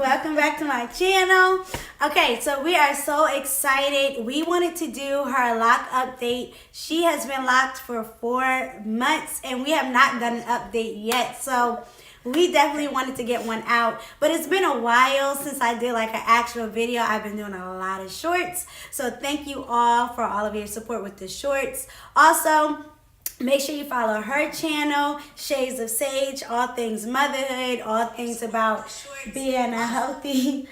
welcome back to my channel. Okay, so we are so excited. We wanted to do her lock update. She has been locked for 4 months and we have not done an update yet. So we definitely wanted to get one out, but it's been a while since I did like an actual video. I've been doing a lot of shorts. So thank you all for all of your support with the shorts. Also, make sure you follow her channel, Shades of Sage, all things motherhood, all things about being a healthy,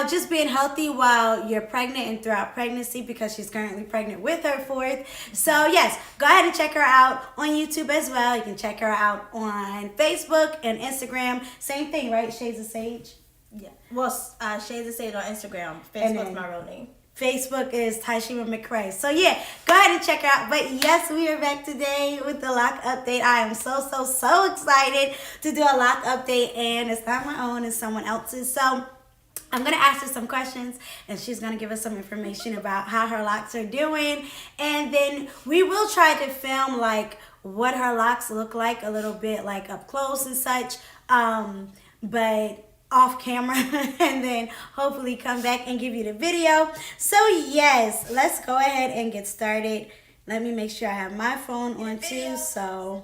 just being healthy while you're pregnant and throughout pregnancy, because she's currently pregnant with her 4th. So yes, go ahead and check her out on YouTube as well. You can check her out on Facebook and Instagram. Same thing, right? Shades of Sage? Yeah. Well, Shades of Sage on Instagram. Facebook's my real name. Facebook is TyShima McRae. So yeah, go ahead and check her out. But yes, we are back today with the lock update. I am so excited to do a lock update, and it's not my own, it's someone else's. So I'm going to ask her some questions, and she's going to give us some information about how her locks are doing. And then we will try to film like what her locks look like a little bit, like up close and such. But off camera, and then hopefully come back and give you the video. So yes, let's go ahead and get started. Let me make sure I have my phone on too, so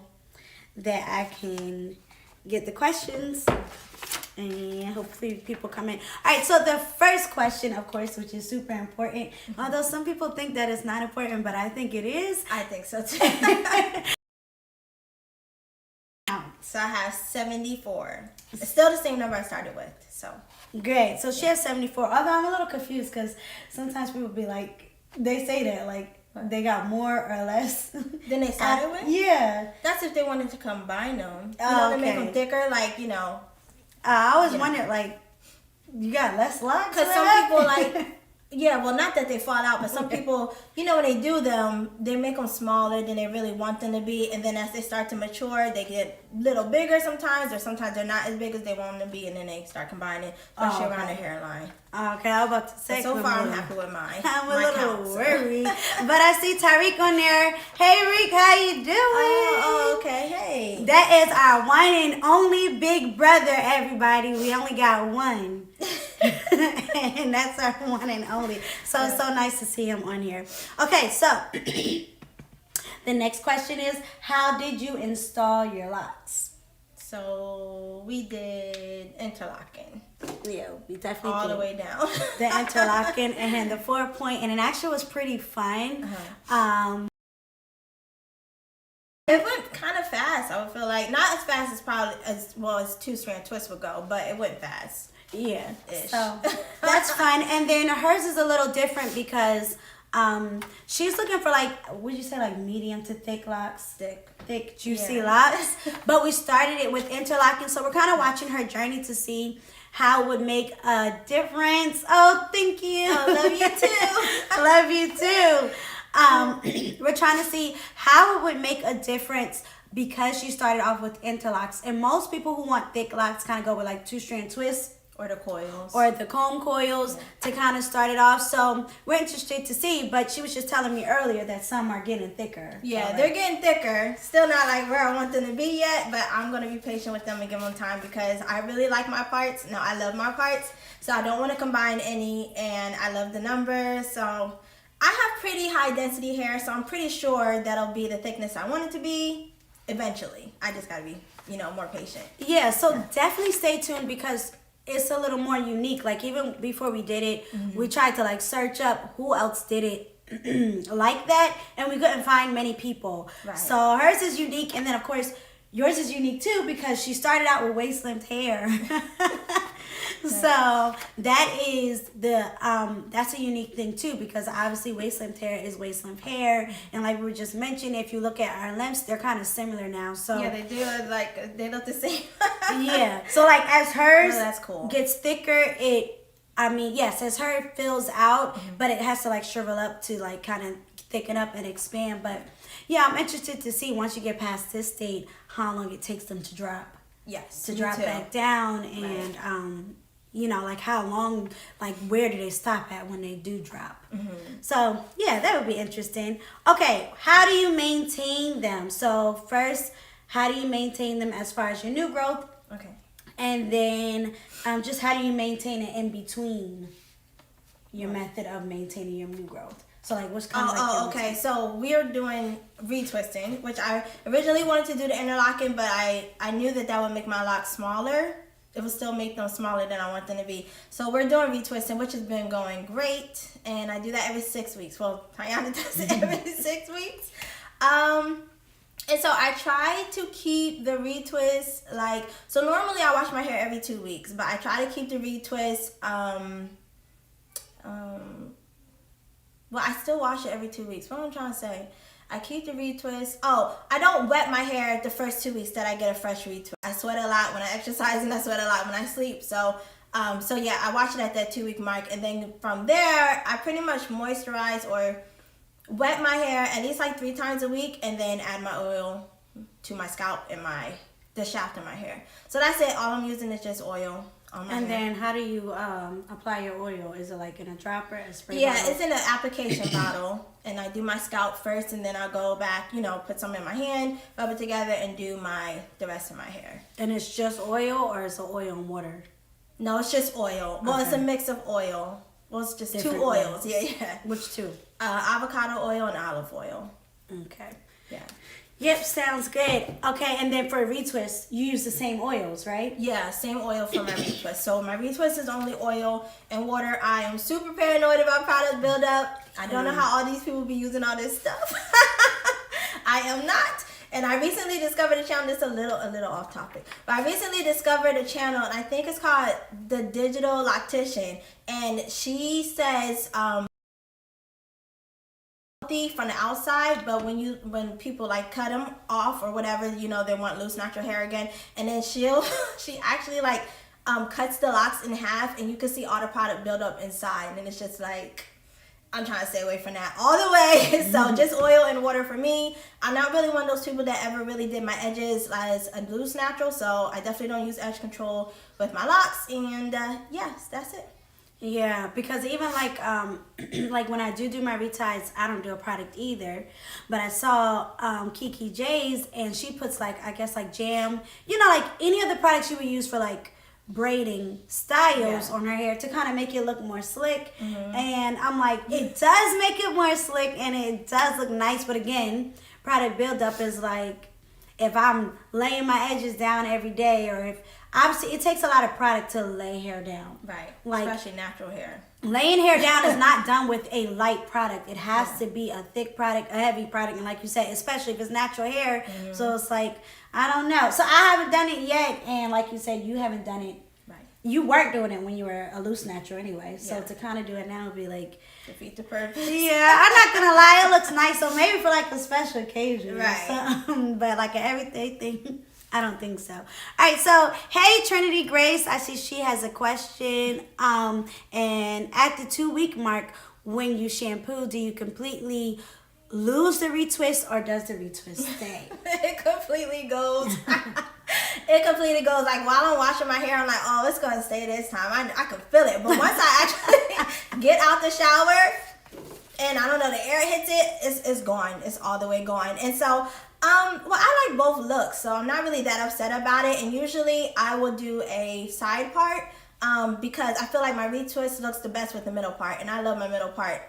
that I can get the questions and hopefully people come in. All right, so the first question, of course, which is super important, although some people think that it's not important, but I think it is. I think so too. So I have 74. It's still the same number I started with. So great. So she has 74. Although I'm a little confused because sometimes people be like, they say that like they got more or less than they started with. Yeah. That's if they wanted to combine them. To make them thicker, like I always wondered, like, you got less locks? Because some people like. Yeah, well, not that they fall out, but some people, when they do them, they make them smaller than they really want them to be. And then as they start to mature, they get a little bigger sometimes, or sometimes they're not as big as they want them to be, and then they start combining, especially around the hairline. Okay, I was about to say. So far, I'm happy with mine. I'm a little worried. But I see Tariq on there. Hey, Reek, how you doing? Oh, okay. Hey. That is our one and only big brother, everybody. We only got one. And that's our one and only. So it's so nice to see him on here. Okay, so the next question is, how did you install your locks? So we did interlocking. Yeah, we definitely all did. The way down. The interlocking and the 4-point, and it actually was pretty fun. It went kind of fast. I would feel like not as fast as probably as well as 2-strand twist would go, but it went fast. Yeah, so that's fun. And then hers is a little different because she's looking for like, would you say like medium to thick locks? Thick, juicy locks. But we started it with interlocking, so we're kind of watching her journey to see how it would make a difference. Oh, thank you. I love you too. Love you too. We're trying to see how it would make a difference because she started off with interlocks. And most people who want thick locks kind of go with like 2-strand twists. Or the coils. Or the comb coils to kind of start it off. So we're interested to see. But she was just telling me earlier that some are getting thicker. Yeah, they're getting thicker. Still not like where I want them to be yet. But I'm going to be patient with them and give them time because I really like my parts. No, I love my parts. So I don't want to combine any. And I love the numbers. So I have pretty high density hair. So I'm pretty sure that'll be the thickness I want it to be eventually. I just got to be, more patient. Yeah, so definitely stay tuned because it's a little more unique. Like even before we did it, we tried to like search up who else did it like that, and we couldn't find many people. Right. So hers is unique, and then of course yours is unique too because she started out with waist-length hair. So that is that's a unique thing too because obviously waist-length hair is waist-length hair, and like we were just mentioning, if you look at our lengths, they're kind of similar now. So yeah, they do. Like they look the same. Yeah. So like as hers that's cool. Gets thicker, as her fills out, but it has to like shrivel up to like kind of thicken up and expand. But yeah, I'm interested to see once you get past this state how long it takes them to drop. Yes. To drop back down, and like how long, like where do they stop at when they do drop? So yeah, that would be interesting. Okay, how do you maintain them? So first, how do you maintain them as far as your new growth? Okay. And then just how do you maintain it in between your method of maintaining your new growth? So like what's kind of like your okay. routine? So we're doing retwisting, which I originally wanted to do the interlocking, but I knew that would make my locks smaller. It would still make them smaller than I want them to be. So we're doing retwisting, which has been going great. And I do that every 6 weeks. Well, Tiana does it every 6 weeks. And so I try to keep the retwist so normally I wash my hair every 2 weeks, but I try to keep the retwist, well, I still wash it every 2 weeks. What am I trying to say? I keep the retwist. Oh, I don't wet my hair the first 2 weeks that I get a fresh retwist. I sweat a lot when I exercise and I sweat a lot when I sleep. So yeah, I wash it at that 2 week mark. And then from there, I pretty much moisturize or wet my hair at least like 3 times a week, and then add my oil to my scalp and the shaft of my hair. So that's it. All I'm using is just oil on my hair. And then how do you apply your oil? Is it like in a dropper, a spray Yeah, bottle? it's in an application bottle, and I do my scalp first, and then I'll go back, put some in my hand, rub it together, and do the rest of my hair. And it's just oil, or is it oil and water? No, it's just oil. Well, it's a mix of oil. Well, it's just Different 2 oils. oils. Yeah. Which two? Avocado oil and olive oil. Okay. Yeah. Yep, sounds good. Okay, and then for a retwist, you use the same oils, right? Yeah, same oil for my retwist. So my retwist is only oil and water. I am super paranoid about product buildup. I don't know how all these people be using all this stuff. I am not. And I recently discovered a channel. This is a little off topic, but I recently discovered a channel, and I think it's called The Digital Loctician, and she says from the outside, but when people like cut them off or whatever, they want loose natural hair again, and then she actually cuts the locks in half, and you can see all the product build up inside, and it's just like, I'm trying to stay away from that all the way. So just oil and water for me. I'm not really one of those people that ever really did my edges as a loose natural, so I definitely don't use edge control with my locks, and yes, that's it. Yeah, because even like when I do my reties, I don't do a product either. But I saw Kiki J's, and she puts I guess jam, like any of the products you would use for braiding styles on her hair to kind of make it look more slick. And I'm like, it does make it more slick and it does look nice, but again, product buildup is if I'm laying my edges down every day, or if obviously it takes a lot of product to lay hair down, right? Especially natural hair. Laying hair down is not done with a light product. It has to be a thick product, a heavy product, and like you said, especially if it's natural hair. So it's I don't know. So I haven't done it yet, and like you said, you haven't done it. Right. You weren't doing it when you were a loose natural anyway. So to kind of do it now would be defeat the purpose. Yeah, I'm not gonna lie, it looks nice. So maybe for a special occasion, right? But an everyday thing, I don't think so. All right, so hey Trinity Grace, I see she has a question. And at the 2 week mark, when you shampoo, do you completely lose the retwist, or does the retwist stay? It completely goes. It completely goes. While I'm washing my hair, I'm like, oh, it's gonna stay this time. I can feel it. But once I actually get out the shower, and I don't know, the air hits it, it's gone. It's all the way gone. And so, well, I like both looks, so I'm not really that upset about it. And usually I will do a side part, because I feel like my retwist looks the best with the middle part, and I love my middle part.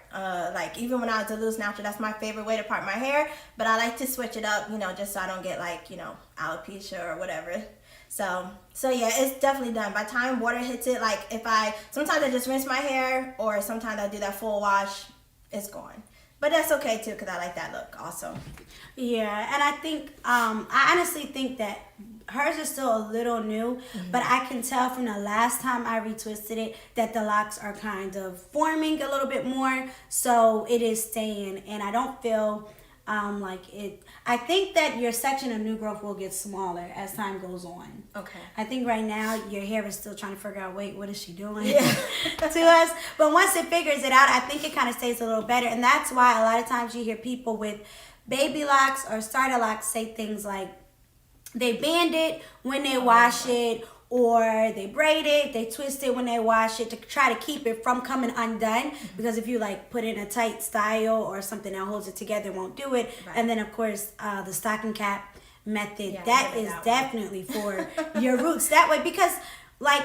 Even when I was a loose natural, that's my favorite way to part my hair, but I like to switch it up, just so I don't get alopecia or whatever. So yeah, it's definitely done. By the time water hits it, sometimes I just rinse my hair, or sometimes I do that full wash, it's gone. But that's okay too, because I like that look also. Yeah, and I think, I honestly think that hers is still a little new, but I can tell from the last time I retwisted it that the locks are kind of forming a little bit more, so it is staying, and I don't feel I think that your section of new growth will get smaller as time goes on. Okay. I think right now your hair is still trying to figure out, wait, what is she doing to us? But once it figures it out, I think it kind of stays a little better. And that's why a lot of times you hear people with baby locks or starter locks say things like they band it when they wash it, or they braid it, they twist it when they wash it to try to keep it from coming undone. Because if you put it in a tight style or something that holds it together, it won't do it. Right. And then of course the stocking cap method. Yeah, That is definitely for your roots. That way, because like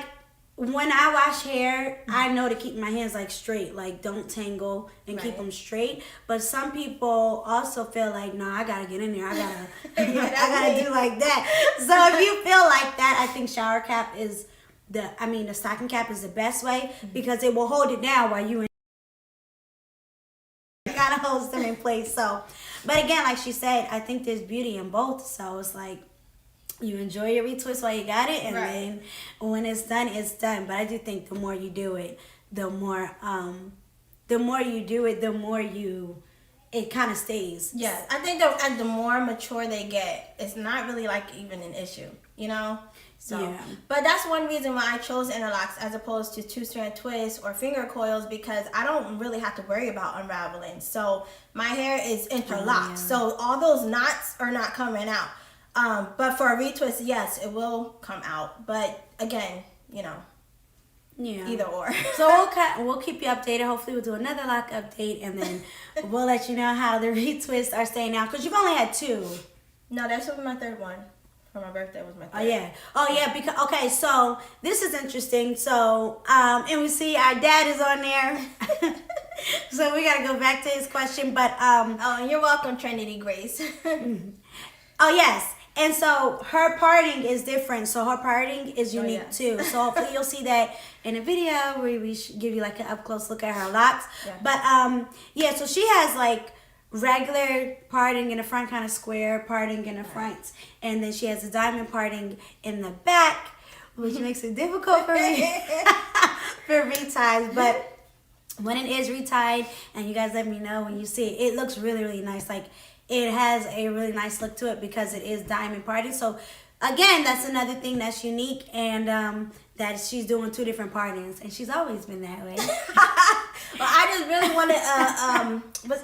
when I wash hair, I know to keep my hands like straight, like don't tangle and keep them straight. But some people also feel like, no, I gotta get in there. I gotta, I gotta do like that. So if you feel like that, I think shower cap is the stocking cap is the best way because it will hold it down while you gotta hold them in place. So, but again, like she said, I think there's beauty in both. So it's like, you enjoy your retwist while you got it, and then when it's done, it's done. But I do think the more you do it, the more you do it, the more it kind of stays. Yeah, I think that the more mature they get, it's not really like even an issue, you know? So, yeah. But that's one reason why I chose interlocks as opposed to 2-strand twists or finger coils, because I don't really have to worry about unraveling. So my hair is interlocked, so all those knots are not coming out. But for a retwist, yes, it will come out. But again, you know, either or. So we'll keep you updated. Hopefully we'll do another lock update, and then we'll let you know how the retwists are staying out. Because you've only had 2. No, that's my 3rd one. For my birthday was my 3rd. Oh yeah, because okay, so this is interesting. So and we see our dad is on there. So we gotta go back to his question. But and you're welcome, Trinity Grace. Oh yes. And so her parting is different. So her parting is unique too. So hopefully you'll see that in a video where we give you like an up close look at her locks. Yeah. But so she has like regular parting in the front, kind of square parting in the front, and then she has a diamond parting in the back, which makes it difficult for me for reties. But when it is retied, and you guys let me know when you see it, it looks really, really nice. Like, it has a really nice look to it because it is diamond parting. So again, that's another thing that's unique, and that she's doing 2 different partings, and she's always been that way. Well, I just really wanted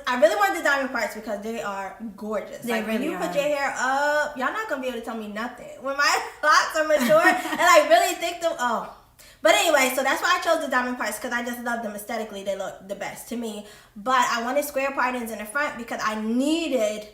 I really wanted the diamond parts because they are gorgeous. They like really when you put your hair up, y'all not gonna be able to tell me nothing. When my locks are mature and I really think them. But anyway, so that's why I chose the diamond parts, because I just love them aesthetically. They look the best to me. But I wanted square partings in the front because I needed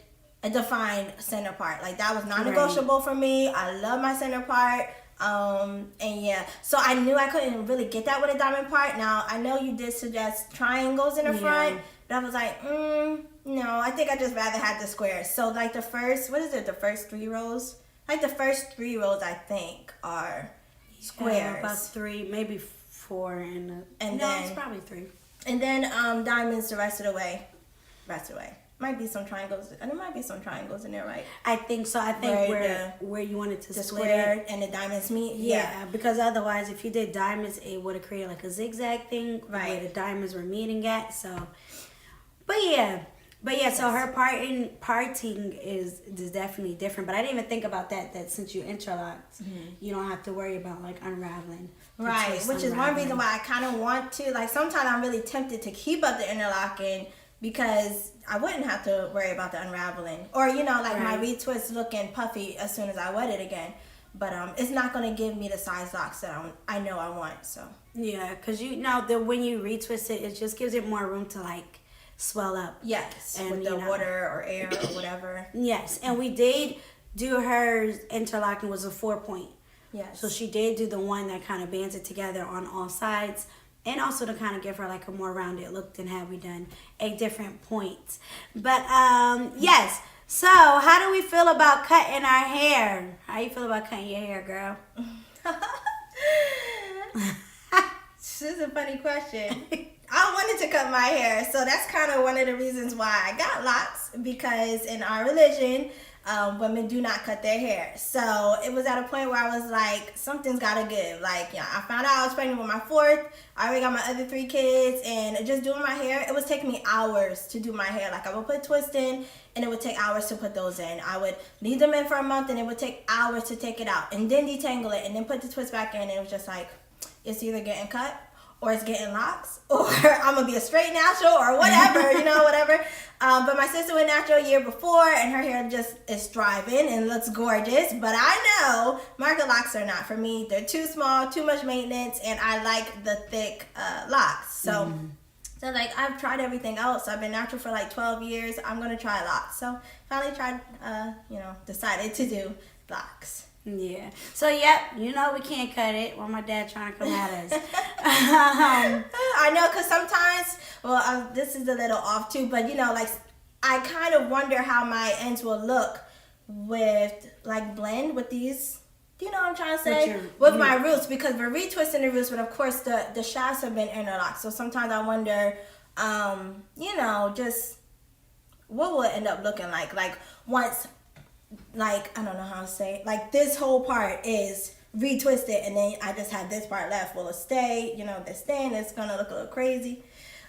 a defined center part. Like, that was non-negotiable for me. I love my center part. And yeah, so I knew I couldn't really get that with a diamond part. Now, I know you did suggest triangles in the front, but I was like, no, I think I just rather have the squares. So like the first 3 rows? Like the first 3 rows, I think, are squares. About 3, maybe 4, and then it's probably 3. And then diamonds the rest of the way. Might be some triangles. And there might be some triangles in there, right? I think so. I think where you wanted to the split square it. And the diamonds meet. Yeah, because otherwise, if you did diamonds, it would have created like a zigzag thing where the diamonds were meeting at. So, but yeah, so her parting is definitely different. But I didn't even think about that since you interlocked, you don't have to worry about like unraveling. Right, which is one reason why I kind of want to. Like, sometimes I'm really tempted to keep up the interlocking because I wouldn't have to worry about the unraveling. Or, you know, like my retwist looking puffy as soon as I wet it again. But it's not going to give me the size locks that I know I want. So yeah, because you know that when you retwist it, it just gives it more room to like swell up. Yes, and with the water or air or whatever. Yes, and we did do hers interlocking was a 4-point. Yes. So she did do the one that kind of bands it together on all sides, and also to kind of give her like a more rounded look than had we done a different point. But yes. So how do we feel about cutting our hair? How you feel about cutting your hair, girl? This is a funny question. I wanted to cut my hair, so that's kind of one of the reasons why I got locks, because in our religion, women do not cut their hair. So it was at a point where I was like, something's gotta give. Like, yeah, I found out I was pregnant with my 4th. I already got my other 3 kids, and just doing my hair, it was taking me hours to do my hair. Like, I would put twists in, and it would take hours to put those in. I would leave them in for a month, and it would take hours to take it out, and then detangle it, and then put the twist back in, and it was just like, it's either getting cut or it's getting locks, or I'm gonna be a straight natural, or whatever, you know, whatever. But my sister went natural a year before, and her hair just is thriving and looks gorgeous. But I know Microlocs are not for me. They're too small, too much maintenance, and I like the thick locks. So So like I've tried everything else. I've been natural for like 12 years. I'm gonna try Locs. So finally tried, decided to do Locs. Yeah. So we can't cut it while my dad trying to come at us. I know, cause sometimes, this is a little off too, but like I kind of wonder how my ends will look with like blend with these. You know what I'm trying to say? With my roots, because we're retwisting the roots, but of course the shafts have been interlocked. So sometimes I wonder, just what will it end up looking like? Like once, like, I don't know how to say it. Like this whole part is retwisted and then I just have this part left. Will it stay? This thing, it's going to look a little crazy.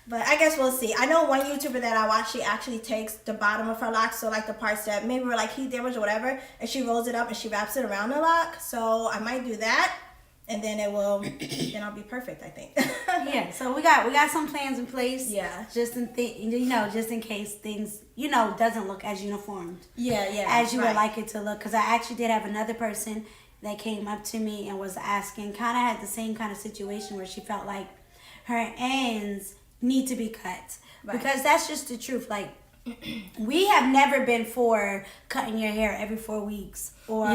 But I guess we'll see. I know one YouTuber that I watch, she actually takes the bottom of her lock, so like the parts that maybe were like heat damage or whatever, and she rolls it up and she wraps it around the lock. So I might do that, and then then I'll be perfect, I think. Yeah. So we got some plans in place. Yeah. Just in case things doesn't look as uniformed. Yeah. As you would like it to look, because I actually did have another person that came up to me and was asking, kind of had the same kind of situation where she felt like her ends need to be cut, because that's just the truth. Like we have never been for cutting your hair every 4 weeks or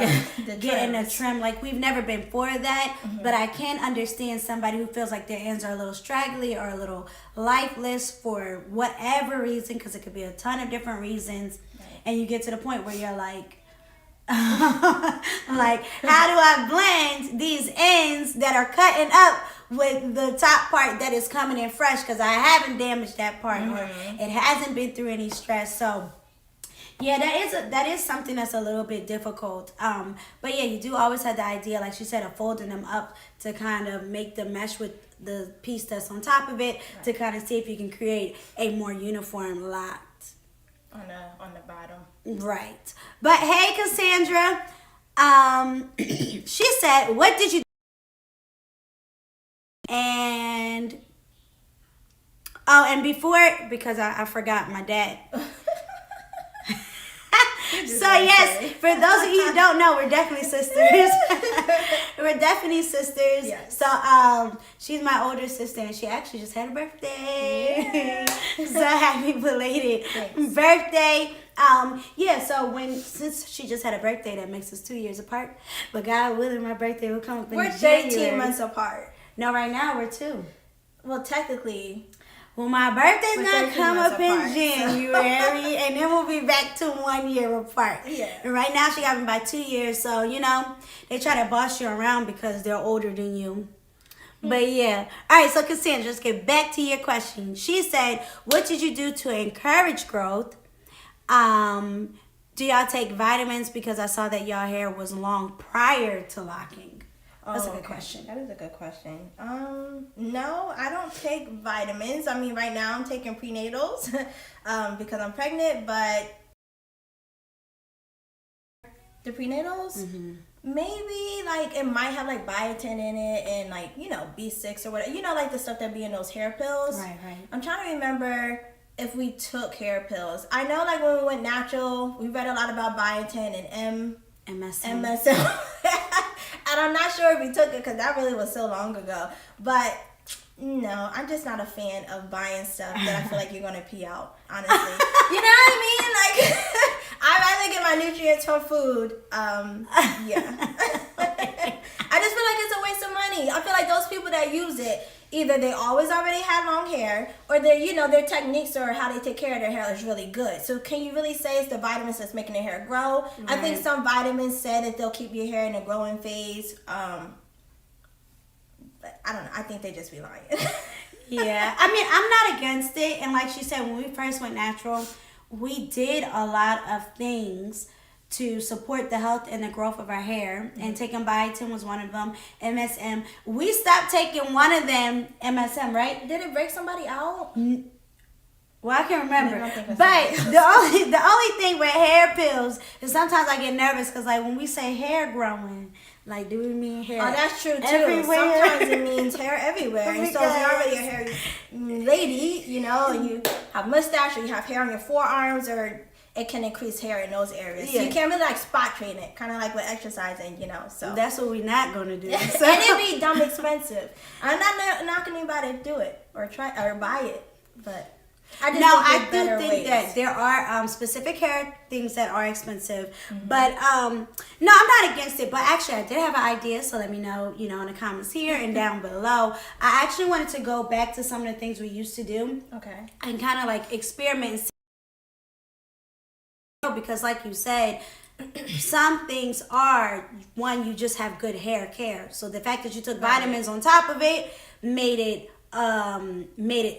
getting a trim. Like we've never been for that. But I can understand somebody who feels like their ends are a little straggly or a little lifeless for whatever reason, because it could be a ton of different reasons. And you get to the point where you're like, like, how do I blend these ends that are cutting up with the top part that is coming in fresh, because I haven't damaged that part or it hasn't been through any stress. So yeah, that is something that's a little bit difficult. But yeah, you do always have the idea, like she said, of folding them up to kind of make them mesh with the piece that's on top of it, to kind of see if you can create a more uniform lot on the bottom. Right. But hey, Cassandra, she said, what did you and before, because I forgot my dad. So yes, for those of you who don't know, we're definitely sisters. We're definitely sisters. Yes. So she's my older sister, and she actually just had a birthday. So happy belated birthday. Since she just had a birthday, that makes us 2 years apart. But God willing, my birthday will come up in January. We're 13 months apart. No, right now we're 2. Well, technically. Well, my birthday's gonna come up in January, and then we'll be back to 1 year apart. Yeah. And right now she got me by 2 years, so they try to boss you around because they're older than you. But yeah. All right, so Cassandra, let's get back to your question. She said, what did you do to encourage growth? Do y'all take vitamins? Because I saw that y'all hair was long prior to locking. That's a good question. That is a good question. No, I don't take vitamins. I mean, right now I'm taking prenatals because I'm pregnant, but the prenatals, maybe like it might have like biotin in it and like, B6 or whatever. Like the stuff that be in those hair pills. Right. I'm trying to remember if we took hair pills. I know like when we went natural, we read a lot about biotin and MSM. And I'm not sure if we took it because that really was so long ago. But no, I'm just not a fan of buying stuff that I feel like you're going to pee out, honestly. You know what I mean? Like, I'd rather get my nutrients from food. Yeah. I just feel like it's a waste of money. I feel like those people that use it, either they always already had long hair, or their techniques or how they take care of their hair is really good. So can you really say it's the vitamins that's making their hair grow? Right. I think some vitamins said that they'll keep your hair in a growing phase. But I don't know. I think they just be lying. Yeah. I mean, I'm not against it. And like she said, when we first went natural, we did a lot of things to support the health and the growth of our hair, and taking biotin was one of them. MSM, we stopped taking one of them. MSM, right? Did it break somebody out? Well, I can't remember. But the only thing with hair pills is sometimes I get nervous because like when we say hair growing, like do we mean hair? Oh, that's true too. Everywhere? Sometimes it means hair everywhere. And so if you're already a hairy lady, and you have mustache or you have hair on your forearms, or it can increase hair in those areas. Yeah. So you can't really like spot train it, kind of like with exercising, So that's what we're not gonna do. And it'd be dumb expensive. I'm not knocking anybody to do it or try or buy it. but I just I think do better think ways. that there are specific hair things that are expensive, but no, I'm not against it. But actually, I did have an idea, so let me know, in the comments here and down below. I actually wanted to go back to some of the things we used to do, Okay. and kind of like experiment and see, because like you said, some things are, one, you just have good hair care. So the fact that you took vitamins on top of it made it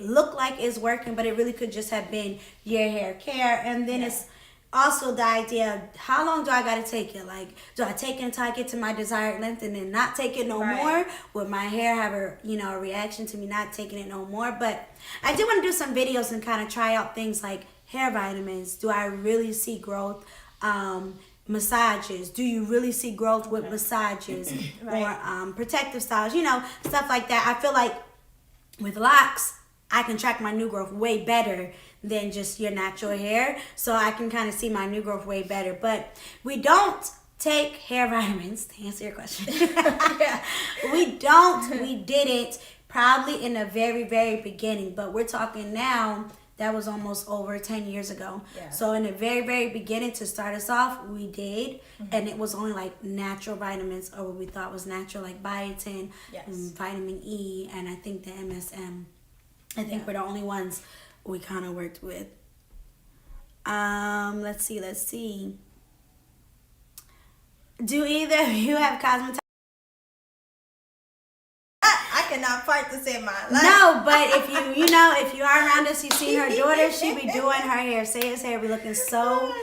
look like it's working, but it really could just have been your hair care. And then it's also the idea of how long do I gotta take it? Like, do I take it until I get to my desired length and then not take it no more? Would my hair have a reaction to me not taking it no more? But I do want to do some videos and kind of try out things like hair vitamins. Do I really see growth? Massages. Do you really see growth with massages? Or protective styles? Stuff like that. I feel like with locks, I can track my new growth way better than just your natural hair. So I can kind of see my new growth way better. But we don't take hair vitamins, to answer your question. We didn't probably in the very, very beginning. But we're talking now, that was almost over 10 years ago. Yeah. So in the very, very beginning, to start us off, we did. And it was only like natural vitamins, or what we thought was natural, like biotin, vitamin E, and I think the MSM. I think we're the only ones we kind of worked with. Let's see. Do either of you have cosmetology? I cannot fight to save my life. No, but if you are around us, you see her daughter, she be doing her hair. Say's hair be looking so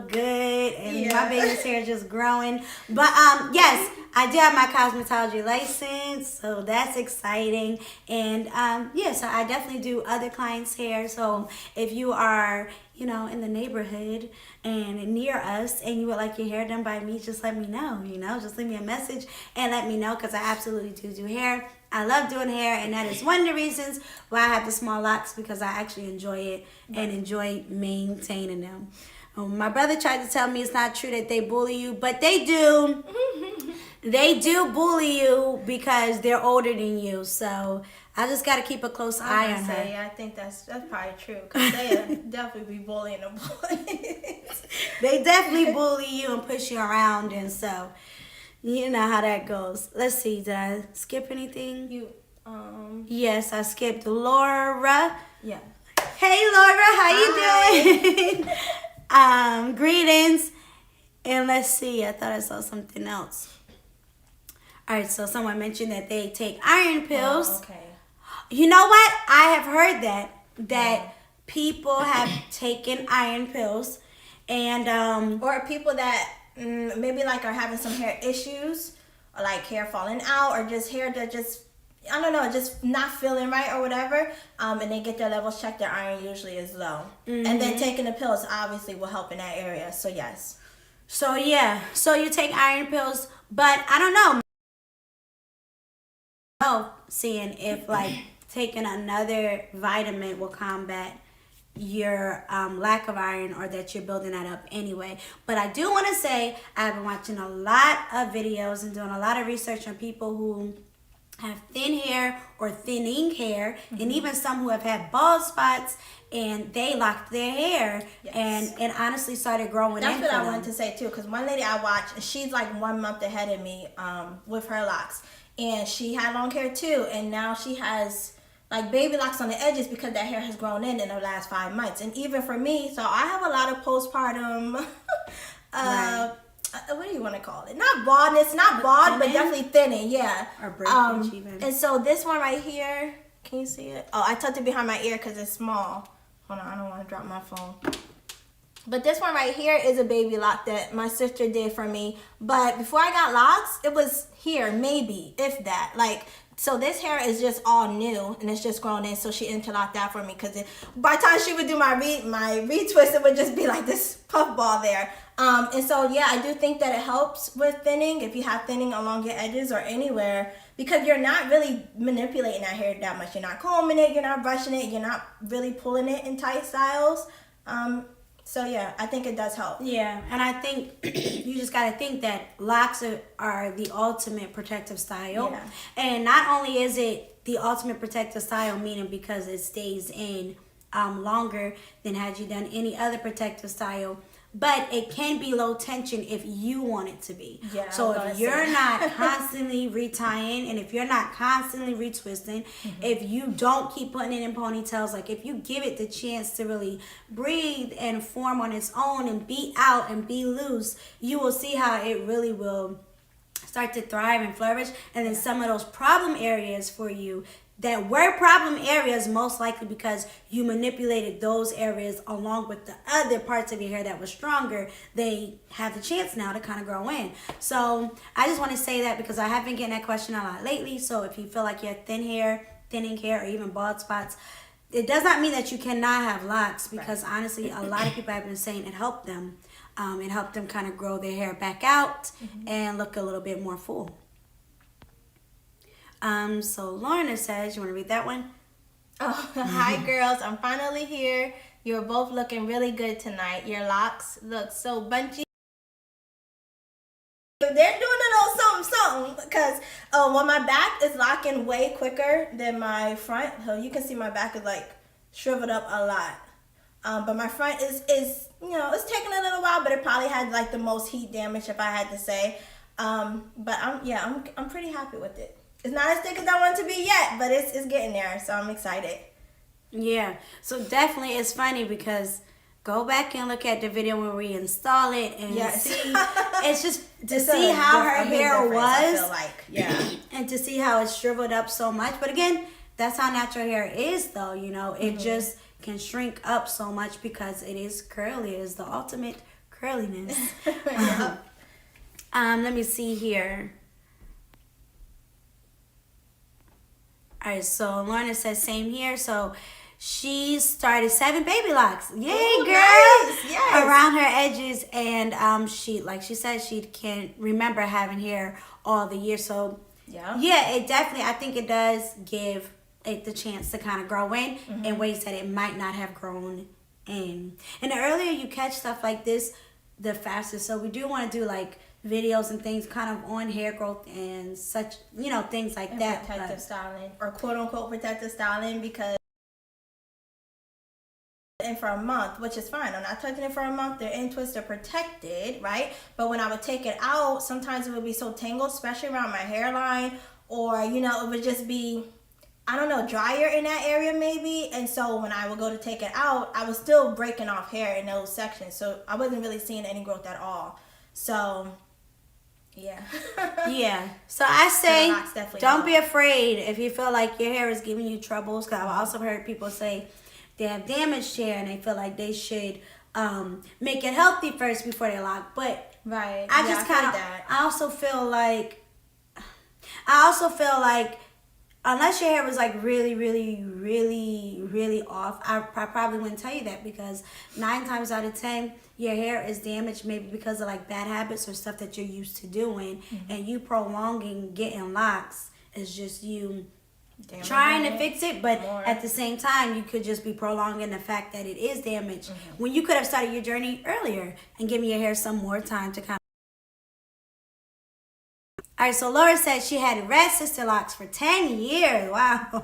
good, and my baby's hair just growing. But yes, I do have my cosmetology license, so that's exciting. And so I definitely do other clients' hair. So if you are in the neighborhood and near us and you would like your hair done by me, just let me know, just leave me a message and let me know, because I absolutely do hair. I love doing hair, and that is one of the reasons why I have the small locks, because I actually enjoy it and enjoy maintaining them. My brother tried to tell me it's not true that they bully you, but they do. They do bully you because they're older than you, so I just got to keep a close eye on her. Yeah, I think that's probably true, because they definitely be bullying the boys. They definitely bully you and push you around, and so you know how that goes. Let's see, did I skip anything? Yes, I skipped Laura. Yeah. Hey Laura, how you doing? Greetings. And let's see, I thought I saw something else. All right, so someone mentioned that they take iron pills. Oh, okay. You know what? I have heard that people have taken iron pills, and or people that maybe like are having some hair issues, or like hair falling out, or just hair that just, I don't know, just not feeling right or whatever, and they get their levels checked, their iron usually is low. And then taking the pills obviously will help in that area. So yes. So yeah, so you take iron pills, but I don't know. Seeing if like taking another vitamin will combat your lack of iron, or that you're building that up anyway. But I do want to say I've been watching a lot of videos and doing a lot of research on people who have thin hair or thinning hair, and even some who have had bald spots, and they locked their hair and honestly started growing. That's what I wanted to say too, because one lady I watched, and she's like 1 month ahead of me with her locks, and she had long hair too, and now she has like baby locks on the edges because that hair has grown in the last 5 months. And even for me, so I have a lot of postpartum what do you want to call it? Not baldness, not bald, but definitely thinning, or breakage even. And so this one right here, can you see it? Oh, I tucked it behind my ear because it's small. Hold on, I don't want to drop my phone. But this one right here is a baby lock that my sister did for me. But before I got locks, it was here, maybe, if that. Like, so this hair is just all new, and it's just grown in, so she interlocked that for me, because by the time she would do my retwist, it would just be like this puff ball there. And so, yeah, I do think that it helps with thinning, if you have thinning along your edges or anywhere, because you're not really manipulating that hair that much. You're not combing it, you're not brushing it, you're not really pulling it in tight styles. So yeah, I think it does help. Yeah, and I think you just got to think that locks are the ultimate protective style. Yeah. And not only is it the ultimate protective style, meaning because it stays in longer than had you done any other protective style. But it can be low tension if you want it to be. Yeah, so if you're not constantly retying, and if you're not constantly retwisting, if you don't keep putting it in ponytails, like if you give it the chance to really breathe and form on its own and be out and be loose, you will see how it really will start to thrive and flourish. And then some of those problem areas for you that were problem areas, most likely because you manipulated those areas along with the other parts of your hair that were stronger, they have the chance now to kind of grow in. So I just want to say that because I have been getting that question a lot lately. So if you feel like you have thinning hair, or even bald spots, it does not mean that you cannot have locks, because honestly, a lot of people have been saying it helped them. It helped them kind of grow their hair back out and look a little bit more full. So Lorna says, you want to read that one? Oh, hi girls, I'm finally here. You're both looking really good tonight. Your locks look so bunchy. They're doing a little something because when my back is locking way quicker than my front, so you can see my back is like shriveled up a lot. But my front is it's taking a little while, but it probably had like the most heat damage, if I had to say. But I'm pretty happy with it. It's not as thick as I want it to be yet, but it's getting there, so I'm excited. Yeah, so definitely it's funny because go back and look at the video where we install it and see. It's just to see how her hair was, I feel like. And to see how it's shriveled up so much. But again, that's how natural hair is, though. It just can shrink up so much because it is curly. It is the ultimate curliness. Let me see here. All right, so Lorna says same here. So she started 7 baby locks. Yay, ooh, girl! Nice. Yes. Around her edges, and she, like she said, she can't remember having hair all the year. So yeah, it definitely, I think it does give it the chance to kind of grow in ways that it might not have grown in. And the earlier you catch stuff like this, the faster. So we do want to do like videos and things kind of on hair growth and such, things like and that. Protective styling, or quote unquote protective styling, because in for a month, which is fine. I'm not touching it for a month. They're in twist, they're protected, right? But when I would take it out, sometimes it would be so tangled, especially around my hairline, or it would just be, I don't know, drier in that area maybe. And so when I would go to take it out, I was still breaking off hair in those sections, so I wasn't really seeing any growth at all. So yeah. So I say don't be afraid if you feel like your hair is giving you troubles, because I've also heard people say they have damaged hair and they feel like they should make it healthy first before they lock. But I also feel like unless your hair was like really, really, really, really off, I probably wouldn't tell you that, because 9 times out of 10, your hair is damaged maybe because of like bad habits or stuff that you're used to doing, and you prolonging getting locks is just you trying to fix it, but at the same time, you could just be prolonging the fact that it is damaged when you could have started your journey earlier and given your hair some more time to kind of. All right, so Laura said she had red sister locks for 10 years. Wow.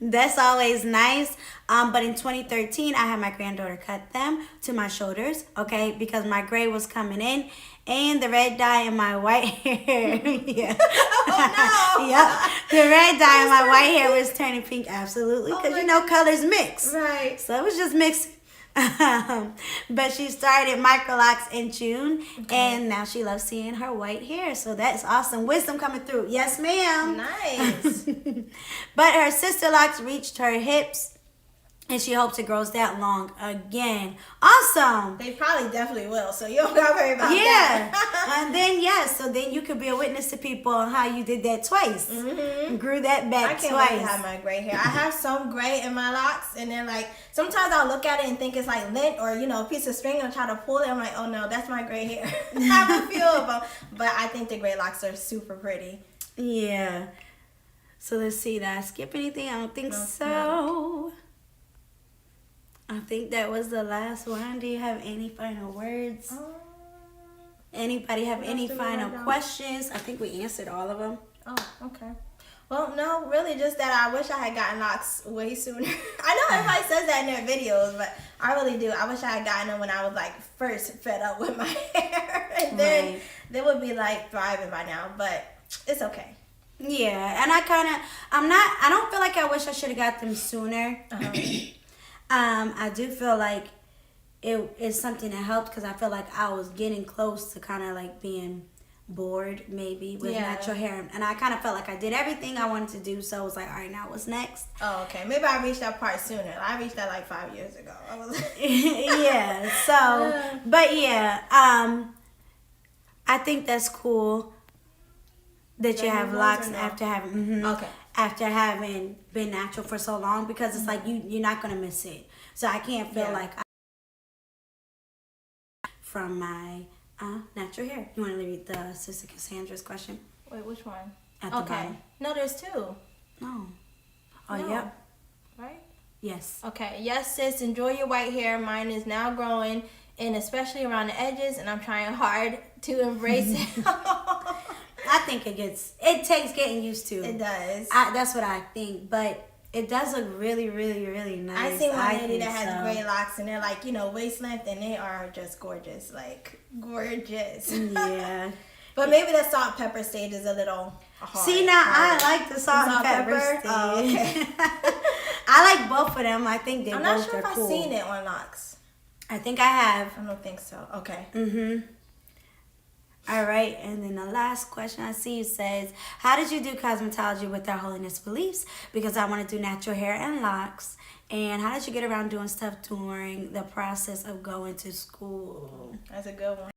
That's always nice. But in 2013, I had my granddaughter cut them to my shoulders, okay, because my gray was coming in and the red dye in my white hair. Oh, no. Yep. The red dye in my white hair was turning pink, absolutely, because, colors mix. Right. So it was just mixed. But she started Microlocs in June, and now she loves seeing her white hair, so that's awesome. Wisdom coming through. Yes, ma'am. Nice. But her sister locks reached her hips, and she hopes it grows that long again. Awesome. They probably definitely will, so you don't gotta worry about that. And then so then you could be a witness to people on how you did that twice. Grew that back twice. I can't wait to have my gray hair. I have some gray in my locks, and then like sometimes I'll look at it and think it's like lint or a piece of string, and try to pull it. I'm like, oh no, that's my gray hair. I have a few of them, but I think the gray locks are super pretty. Yeah. So let's see. Did I skip anything? I don't think so. No. I think that was the last one. Do you have any final words? Anybody have any final questions? I think we answered all of them. Oh, okay. Well, no, really, just that I wish I had gotten locks way sooner. I know everybody says that in their videos, but I really do. I wish I had gotten them when I was like first fed up with my hair, and then they would be like thriving by now. But it's okay. Yeah, and I don't feel like I wish I should have got them sooner. I do feel like it is something that helped because I feel like I was getting close to kind of like being bored maybe with natural hair, and I kind of felt like I did everything I wanted to do, so I was like, all right, now what's next? Oh, okay. Maybe I reached that part sooner. I reached that like 5 years ago. I was yeah. So, but yeah, I think that's cool that you have locks after having after having been natural for so long, because it's like you're not gonna miss it. So I can't feel like from my natural hair. You want to read the Sister Cassandra's question? Wait, which one? At the bottom. No, there's two. No. Oh, No. yep. Right? Yes. Okay. Yes, sis. Enjoy your white hair. Mine is now growing, and especially around the edges, and I'm trying hard to embrace it. I think it takes getting used to. It does. That's what I think, but it does look really, really, really nice. I seen one lady that has gray locks, and they're like, waist length, and they are just gorgeous. Like, gorgeous. Yeah. But maybe the salt pepper stage is a little hard. See, now I like the salt and pepper stage. Oh, okay. I like both of them. I think they I'm both not sure are if cool. I've seen it on Locs. I think I have. I don't think so. Okay. All right, and then the last question I see says, how did you do cosmetology with Their Holiness beliefs? Because I want to do natural hair and locks. And how did you get around doing stuff during the process of going to school? That's a good one.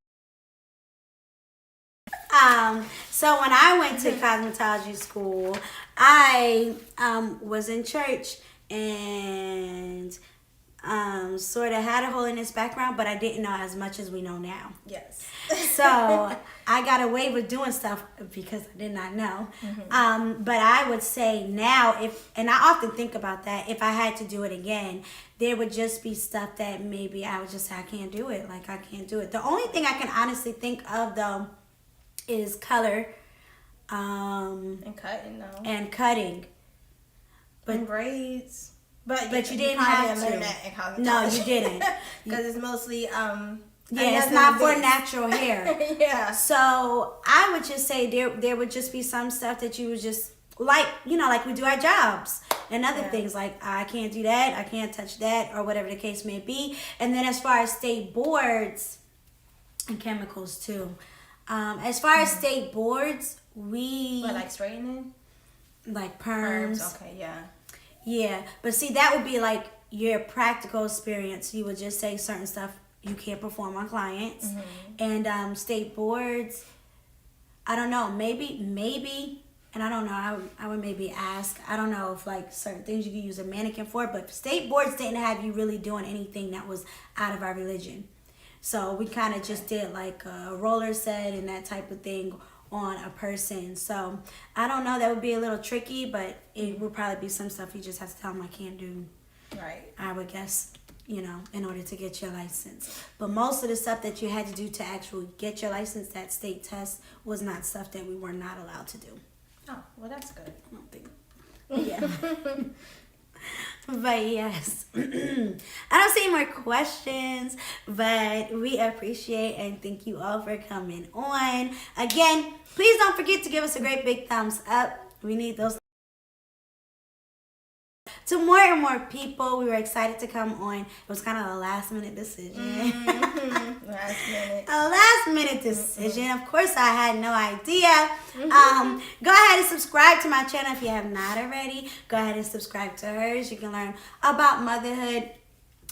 So when I went to cosmetology school, I was in church and sort of had a holiness background, but I didn't know as much as we know now. Yes. So I got away with doing stuff because I did not know. But I would say now, and I often think about that, if I had to do it again, there would just be stuff that maybe I would just say, I can't do it. Like, I can't do it. The only thing I can honestly think of, though, is color. And cutting, though. And cutting. And braids. But you didn't have to. Learn that in cosmetology. No, you didn't. Because it's mostly it's not for natural hair. Yeah. So I would just say there would just be some stuff that you would just like we do our jobs and other things, like I can't do that, I can't touch that, or whatever the case may be. And then as far as state boards and chemicals too, as far as state boards, like straightening, like perms. Okay, yeah. Yeah, but see, that would be like your practical experience. You would just say certain stuff you can't perform on clients. And state boards, I don't know, maybe, and I don't know, I would maybe ask, I don't know if like certain things you could use a mannequin for, but state boards didn't have you really doing anything that was out of our religion. So we kind of just did like a roller set and that type of thing on a person. So I don't know, that would be a little tricky, but it would probably be some stuff you just have to tell them I can't do. Right. I would guess, in order to get your license. But most of the stuff that you had to do to actually get your license, that state test, was not stuff that we were not allowed to do. Oh, well, that's good. I don't think. Yeah. But yes, I don't see any more questions, but we appreciate and thank you all for coming on. Again, please don't forget to give us a great big thumbs up. We need those. To more and more people, we were excited to come on. It was kind of a last minute decision. A last minute decision. Of course, I had no idea. Go ahead and subscribe to my channel if you have not already. Go ahead and subscribe to hers. You can learn about motherhood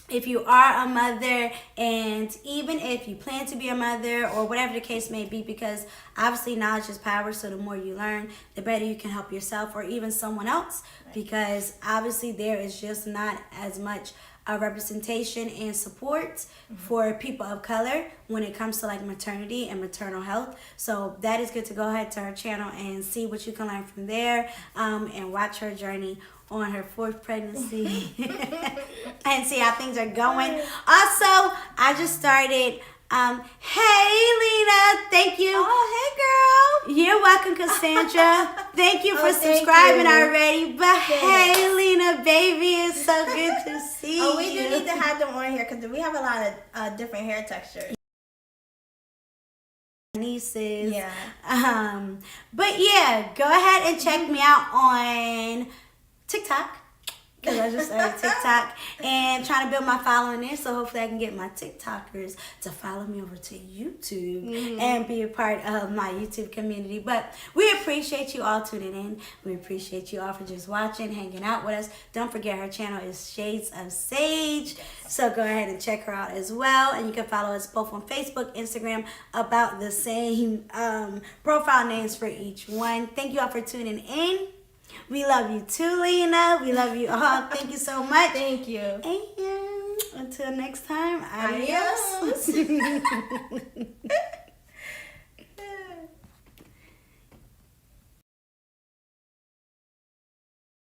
if you are a mother, and even if you plan to be a mother or whatever the case may be, because obviously knowledge is power. So the more you learn, the better you can help yourself or even someone else, because obviously there is just not as much representation and support for people of color when it comes to like maternity and maternal health. So that is good to go ahead to her channel and see what you can learn from there, and watch her journey on her 4th pregnancy and see how things are going. Also, I just started Hey, Lena. Thank you. Oh, hey, girl. You're welcome, Cassandra. Thank you for thank subscribing you. already. But Yes. hey, Lena, baby, it's so good to see you. Oh, we do need to have them on here because we have a lot of different hair textures. Nieces. Yeah. But yeah, go ahead and check me out on TikTok. Because I just started TikTok and trying to build my following there. So hopefully I can get my TikTokers to follow me over to YouTube and be a part of my YouTube community. But we appreciate you all tuning in. We appreciate you all for just watching, hanging out with us. Don't forget her channel is Shades of Sage. So go ahead and check her out as well. And you can follow us both on Facebook, Instagram, about the same profile names for each one. Thank you all for tuning in. We love you too, Lena. We love you all. Thank you so much. Thank you. And until next time, adios. Adios.